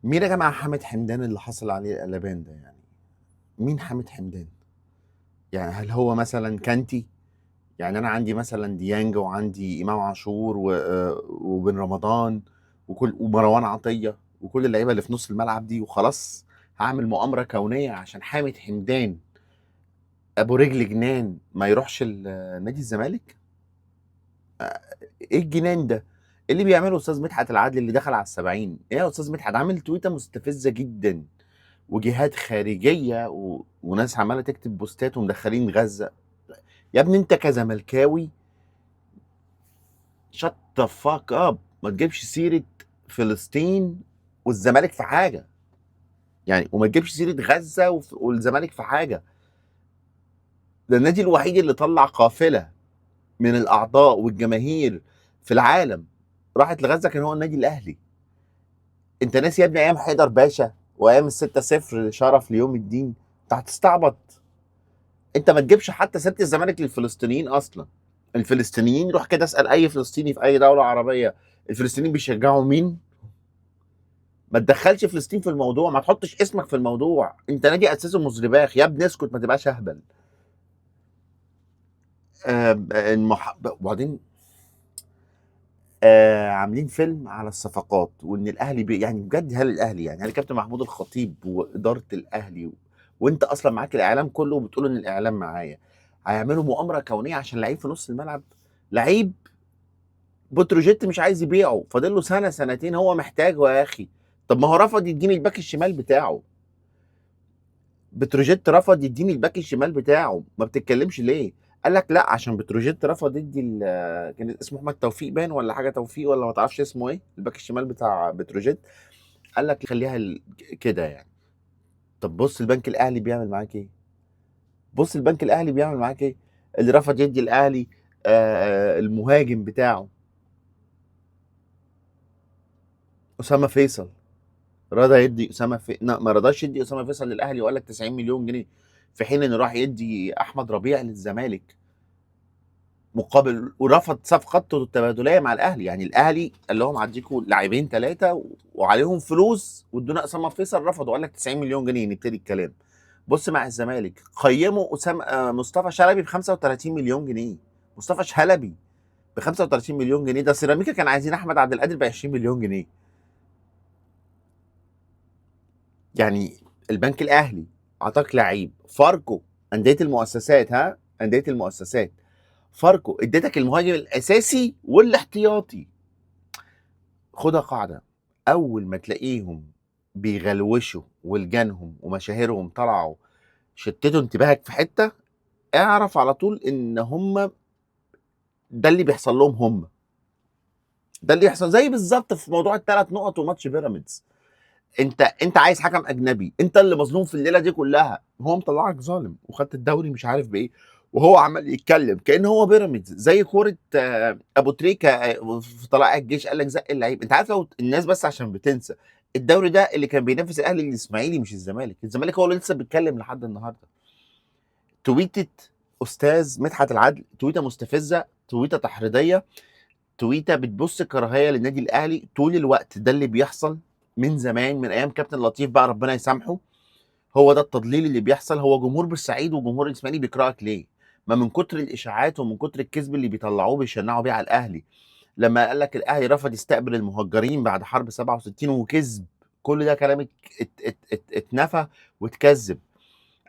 مين يا جماعة حامد حمدان اللي حصل عليه القلبان ده يعني؟ مين حامد حمدان؟ يعني هل هو مثلا كانتي؟ يعني انا عندي مثلا ديانج وعندي امام عاشور وبن رمضان ومروان عطية وكل اللعيبة اللي في نص الملعب دي وخلاص. هعمل مؤامرة كونية عشان حامد حمدان ابو رجل جنان ما يروحش نادي الزمالك؟ ايه الجنان ده؟ إيه اللي بيعمله استاذ مدحت العدل اللي دخل على السبعين؟ ايه يا استاذ مدحت؟ عامل تويته مستفزه جدا وجهات خارجيه وناس عماله تكتب بوستات ومدخلين غزه. يا ابني انت كزملكاوي شت ذا فاك اب، ما تجيبش سيره فلسطين والزمالك في حاجه. يعني وما تجيبش سيره غزه والزمالك في حاجه. ده النادي الوحيد اللي طلع قافله من الاعضاء والجماهير في العالم راحت لغزه كان هو النادي الاهلي. انت ناسي يا ابني ايام حيدر باشا وايام الستة صفر شرف ليوم الدين؟ انت هتستعبط. انت ما تجيبش حتى سيره الزمالك للفلسطينيين اصلا. الفلسطينيين روح كده اسال اي فلسطيني في اي دوله عربيه، الفلسطينيين بيشجعوا مين؟ ما تدخلش فلسطين في الموضوع، ما تحطش اسمك في الموضوع. انت نادي اساسه مزرباخ يا ابني، اسكت ما تبقاش اهبل. وبعدين عاملين فيلم على الصفقات وان الاهلي يعني بجد، هل الاهلي يعني هل كابتن محمود الخطيب واداره الاهلي وانت اصلا معاك الاعلام كله وبتقول ان الاعلام معايا هيعملوا مؤامره كونيه عشان لعيب في نص الملعب؟ لعيب بتروجيت مش عايز يبيعه، فاضل له سنه سنتين، هو محتاجه يا اخي. طب ما هو رفض يديني الباك الشمال بتاعه. بتروجيت رفض يديني الباك الشمال بتاعه، ما بتتكلمش ليه؟ قال لك لا عشان بتروجيت رفض يدي كان اسمه احمد توفيق باين ولا حاجه توفيق ولا ما تعرفش اسمه ايه الباك الشمال بتاع بتروجيت. قال لك خليها كده يعني. طب بص البنك الاهلي بيعمل معاك ايه؟ بص البنك الاهلي بيعمل معاك ايه؟ اللي رفض يدي الاهلي المهاجم بتاعه اسامه فيصل. رضى يدي ما رضاش يدي اسامه فيصل للاهلي وقال لك 90 مليون جنيه، في حين انه راح يدي احمد ربيع للزمالك مقابل، ورفض صفقته التبادليه مع الاهلي. يعني الاهلي قال لهم هديكوا لاعبين ثلاثه وعليهم فلوس وادونا اسامه فيصل، رفضوا وقال لك 90 مليون جنيه نبتدي الكلام. بص مع الزمالك قيموا اسامه مصطفى شلبي ب 35 مليون جنيه. مصطفى شلبي ب 35 مليون جنيه. ده سيراميكا كان عايزين احمد عبد القادر ب 20 مليون جنيه. يعني البنك الاهلي عطاك لعيب فاركو، انديه المؤسسات، ها انديه المؤسسات، فاركو اديتك المهاجم الاساسي والاحتياطي. خدها قاعده، اول ما تلاقيهم بيغلوشوا ولجانهم ومشاهيرهم طلعوا شتتوا انتباهك في حته، اعرف على طول ان هم ده اللي بيحصل لهم هم. ده اللي يحصل زي بالظبط في موضوع الثلاث نقط وماتش بيراميدز. انت عايز حكم اجنبي، انت اللي مظلوم في الليله دي كلها، هو مطلعك ظالم وخدت الدوري مش عارف بايه، وهو عمال يتكلم كان هو بيراميدز زي كوره ابو تريكه في طلائع الجيش قال لك زق اللعيب. انت عارف لو الناس بس عشان بتنسى الدوري ده اللي كان بينافس الاهلي الاسماعيلي مش الزمالك، الزمالك هو اللي لسه بيتكلم لحد النهارده. تويتة استاذ مدحت العدل، تويته مستفزه، تويته تحريضيه، تويته بتبص كراهيه للنادي الاهلي طول الوقت. ده اللي بيحصل من زمان، من ايام كابتن لطيف بقى ربنا يسامحه. هو ده التضليل اللي بيحصل. هو جمهور بورسعيد وجمهور الاسماعيلي بيكرهك ليه؟ ما من كتر الاشاعات ومن كتر الكذب اللي بيطلعوه بيشنعوا بيه على الاهلي. لما قال لك الاهلي رفض يستقبل المهجرين بعد حرب 67 وكذب. كل ده كلام اتنفى واتكذب.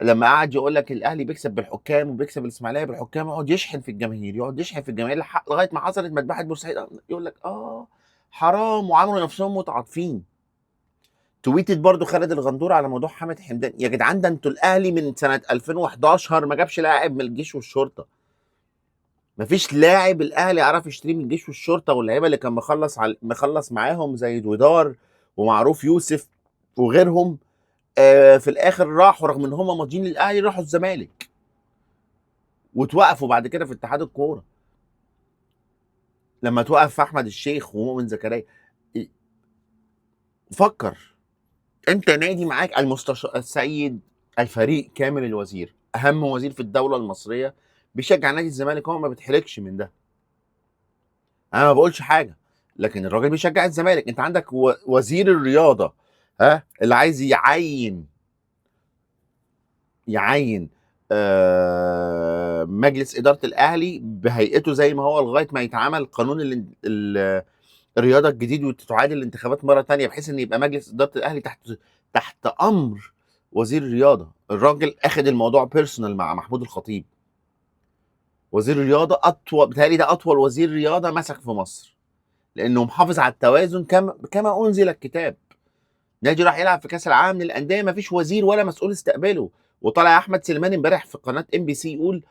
لما قعد يقول لك الاهلي بيكسب بالحكام وبيكسب الاسماعيليه بالحكام، يقعد يشحن في الجماهير، يقعد يشحن في الجماهير لغايه ما حصلت مذبحه بورسعيد، يقول لك حرام وعملوا نفسهم متعاطفين. تويتد برضو خالد الغندور على موضوع حامد حمدان. يا جدعان ده انتوا الاهلي من سنه 2011 ما جابش لاعب من الجيش والشرطه. ما فيش لاعب الاهلي عرف يشتريه من الجيش والشرطه، واللعيبه اللي كان مخلص معاهم زي دويدار ومعروف يوسف وغيرهم في الاخر راحوا، رغم ان هم ماضيين للاهلي راحوا الزمالك وتوقفوا بعد كده في اتحاد الكوره لما توقف احمد الشيخ ومؤمن زكريا. فكر، انت نادي معاك المستشار السيد الفريق كامل الوزير، اهم وزير في الدوله المصريه، بيشجع نادي الزمالك. هو ما بيتحركش من ده، انا ما بقولش حاجه، لكن الراجل بيشجع الزمالك. انت عندك وزير الرياضه، اللي عايز يعين مجلس اداره الاهلي بهيئته زي ما هو لغايه ما يتعمل قانون الرياضه الجديد وتعاد الانتخابات مره تانية، بحيث ان يبقى مجلس اداره الاهلي تحت امر وزير الرياضه. الراجل اخد الموضوع بيرسونال مع محمود الخطيب. وزير الرياضه بيتهيألي ده اطول وزير رياضه مسك في مصر، لانه محافظ على التوازن كما انزل الكتاب. نادي راح يلعب في كاس العالم للانديه ما فيش وزير ولا مسؤول استقبله، وطلع احمد سليمان امبارح في قناه MBC يقول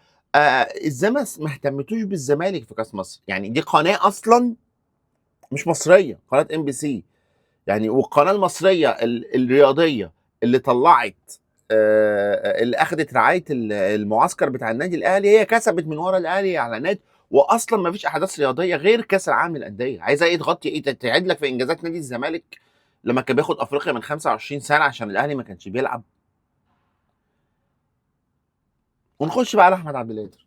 ازاي ما اهتمتوش بالزمالك في كاس مصر. يعني دي قناه اصلا مش مصريه، قناه MBC يعني، والقناه المصريه الرياضيه اللي طلعت اللي اخذت رعايه المعسكر بتاع النادي الاهلي، هي كسبت من ورا الاهلي اعلانات، واصلا ما فيش احداث رياضيه غير كاس العالم للانديه. عايزه ايه تغطي ايه؟ تعيد لك في انجازات نادي الزمالك لما كان بياخد افريقيا من 25 سنه عشان الاهلي ما كانش بيلعب. ونخش بقى على احمد عبد القادر.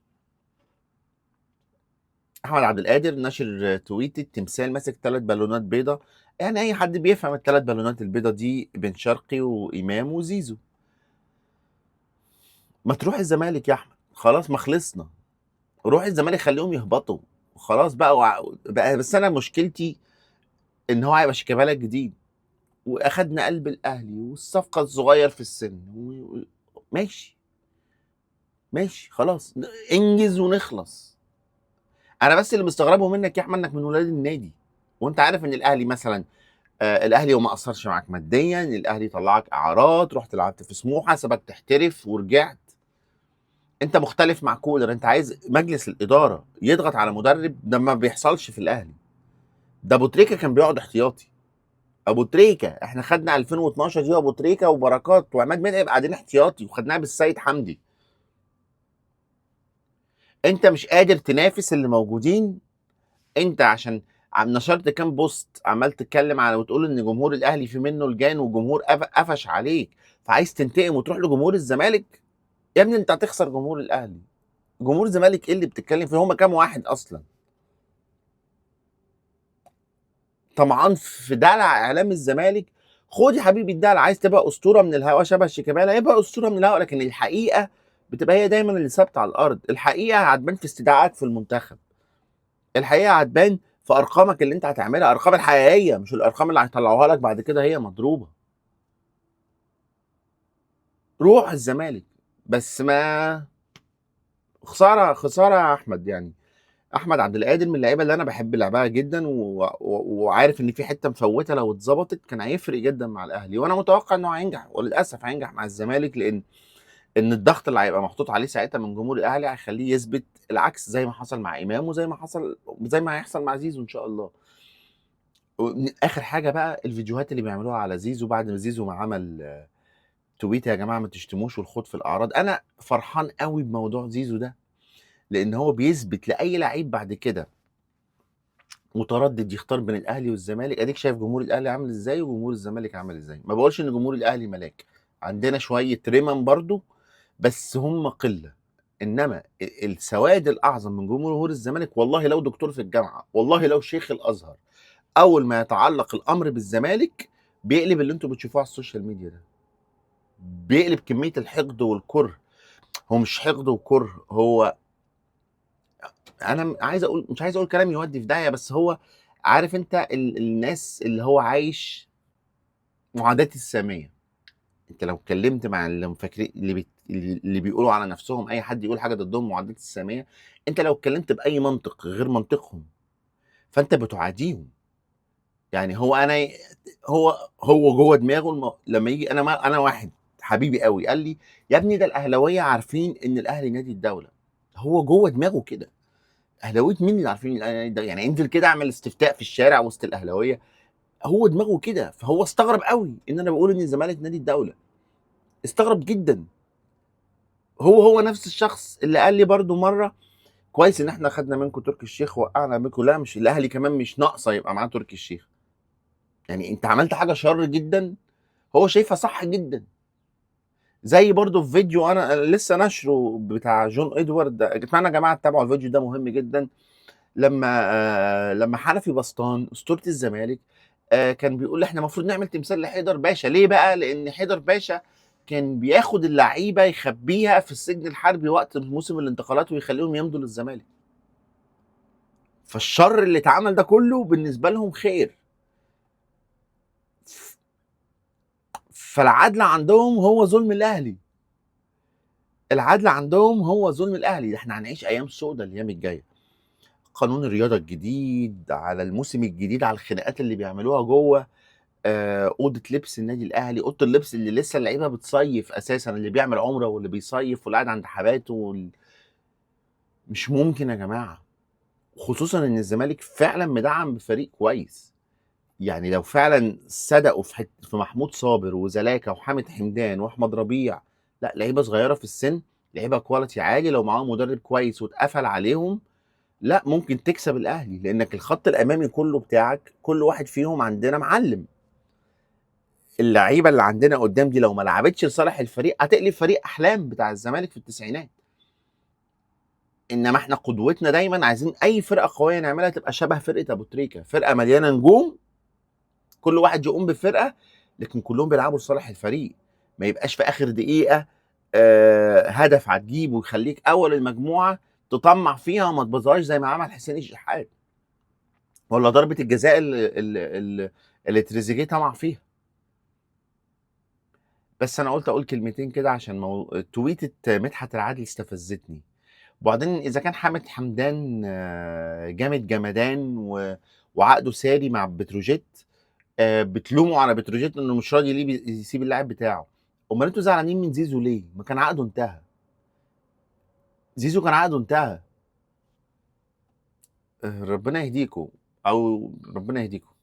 احمد عبد القادر نشر تويت التمثال ماسك 3 بالونات بيضة. يعني اي حد بيفهم ال3 بالونات البيضة دي بن شرقي وامام وزيزو. ما تروح الزمالك يا احمد، خلاص ما خلصنا. روح الزمالك خليهم يهبطوا وخلاص بقى, بس انا مشكلتي ان هو هيبقى شيكابالا الجديد، واخدنا قلب الاهلي والصفقه الصغير في السن ماشي ماشي خلاص انجز ونخلص. انا بس اللي مستغربه منك يا احمد انك من ولاد النادي، وانت عارف ان الاهلي مثلا الاهلي وما اثرش معاك ماديا، الاهلي طلعك اعارات، رحت لعبت في سموحه، سابك تحترف ورجعت. انت مختلف مع كولر، انت عايز مجلس الاداره يضغط على مدرب، ده ما بيحصلش في الاهلي. ده ابو تريكه كان بيقعد احتياطي. ابو تريكه احنا خدنا 2012 دي ابو تريكه وبركات وعماد متعب قاعدين احتياطي، وخدناها بالسيد حمدي. انت مش قادر تنافس اللي موجودين. انت عشان نشرت كام بوست عمال تتكلم على وتقول ان جمهور الاهلي في منه لجان وجمهور قفش عليك، فعايز تنتقم وتروح لجمهور الزمالك. يا ابني انت هتخسر جمهور الاهلي. جمهور الزمالك ايه اللي بتتكلم فيه؟ هم كام واحد اصلا؟ طمعان في دلع اعلام الزمالك. خد يا حبيبي الدلع. عايز تبقى اسطوره من الهواء شبه شيكابالا، يبقى اسطوره من الهواء، لكن الحقيقه بتبقى هي دايما اللي ثابته على الارض. الحقيقه هتبان في استدعائك في المنتخب، الحقيقه هتبان في ارقامك اللي انت هتعملها، ارقام الحقيقيه مش الارقام اللي هيطلعوها لك بعد كده هي مضروبه. روح الزمالك بس ما خساره خساره يا احمد. يعني احمد عبد القادر من اللعيبه اللي انا بحب لعبها جدا وعارف ان في حته مفوته لو اتظبطت كان هيفرق جدا مع الاهلي، وانا متوقع انه هينجح، وللاسف هينجح مع الزمالك، لان الضغط اللي هيبقى محطوط عليه ساعتها من جمهور الاهلي هيخليه يثبت العكس، زي ما حصل مع امام زي ما هيحصل مع زيزو ان شاء الله. اخر حاجه بقى الفيديوهات اللي بيعملوها على زيزو بعد ما زيزو ما عمل تويت يا جماعه ما تشتموش والخوض في الاعراض. انا فرحان قوي بموضوع زيزو ده، لان هو بيثبت لاي لعيب بعد كده متردد يختار بين الاهلي والزمالك. اديك شايف جمهور الاهلي عامل ازاي وجمهور الزمالك عامل ازاي. ما بقولش ان جمهور الاهلي ملاك، عندنا شويه رمم برضو بس هم قله، انما السواد الاعظم من جمهور الزمالك والله لو دكتور في الجامعه، والله لو شيخ الازهر، اول ما يتعلق الامر بالزمالك بيقلب اللي انتوا بتشوفوه على السوشيال ميديا ده، بيقلب كميه الحقد والكره. هو مش حقد وكره، هو انا عايز اقول، مش عايز اقول كلام يودي في داهيه، بس هو عارف انت الناس اللي هو عايش معاداة السامية. انت لو اتكلمت مع اللي فاكرين اللي بيقولوا على نفسهم اي حد يقول حاجه ضدهم معاداة السامية، انت لو اتكلمت باي منطق غير منطقهم فانت بتعاديهم. يعني هو جوه دماغه لما يجي انا واحد حبيبي قوي قال لي يا ابني ده الاهلاويه عارفين ان الاهلي نادي الدوله. هو جوه دماغه كده. اهلاويه مين اللي عارفين الأهلي ده؟ يعني انزل كده اعمل استفتاء في الشارع وسط الاهلاويه. هو دماغه كده، فهو استغرب قوي ان انا بقول ان الزمالك نادي الدوله. استغرب جدا. هو نفس الشخص اللي قال لي برضو مره كويس ان احنا خدنا منكم تركي الشيخ وقعنا منكم. لا مش الاهلي كمان مش ناقصه يبقى معاه تركي الشيخ. يعني انت عملت حاجه شر جدا هو شايفها صح جدا. زي برضو في فيديو انا لسه نشره بتاع جون ادوارد، اتمنى يا جماعه تتابعوا الفيديو ده مهم جدا. لما حنفي بسطان اسطوره الزمالك كان بيقول احنا المفروض نعمل تمثال لحيدر باشا. ليه بقى؟ لان حيدر باشا كان بياخد اللعيبه يخبيها في السجن الحربي وقت موسم الانتقالات ويخليهم يمضوا للزمالك. فالشر اللي اتعمل ده كله بالنسبه لهم خير. فالعدل عندهم هو ظلم الاهلي. العدل عندهم هو ظلم الاهلي. ده احنا هنعيش ايام سودة الايام الجايه. قانون الرياضه الجديد على الموسم الجديد، على الخناقات اللي بيعملوها جوه اوضه لبس النادي الاهلي، اوضه اللبس اللي لسه اللعيبه بتصيف اساسا، اللي بيعمل عمره واللي بيصيف واللي قاعد عند حباته مش ممكن يا جماعه. خصوصا ان الزمالك فعلا مدعم بفريق كويس. يعني لو فعلا صدقوا في محمود صابر وزلاكا وحامد حمدان واحمد ربيع، لا لعيبه صغيره في السن، لعيبه كواليتي عالي، لو معاهم مدرب كويس واتقفل عليهم، لا ممكن تكسب الاهلي. لانك الخط الامامي كله بتاعك كل واحد فيهم عندنا معلم. اللعيبه اللي عندنا قدام دي لو ما لعبتش لصالح الفريق هتقلب فريق احلام بتاع الزمالك في التسعينات. انما احنا قدوتنا دايما عايزين اي فرقه قويه نعملها تبقى شبه فرقه ابو تريكه، فرقه مليانه نجوم، كل واحد يقوم بفرقه لكن كلهم بيلعبوا لصالح الفريق. ما يبقاش في اخر دقيقه هدف هتجيبه ويخليك اول المجموعه تطمع فيها وما تبظهاش زي ما عمل حسين الشحات، ولا ضربه الجزاء اللي تريزيجيه طمع فيها. بس انا قلت اقول كلمتين كده عشان تويتة مدحت العدل استفزتني. وبعدين اذا كان حامد حمدان جامد جمدان وعقده ساري مع بتروجيت، بتلوموا على بتروجيت انه مش راضي ليه يسيب اللاعب بتاعه. امال انتوا زعلانين من زيزو ليه؟ ما كان عقده انتهى. زيزو كان عقده انتهى. ربنا يهديكم، او ربنا يهديكم.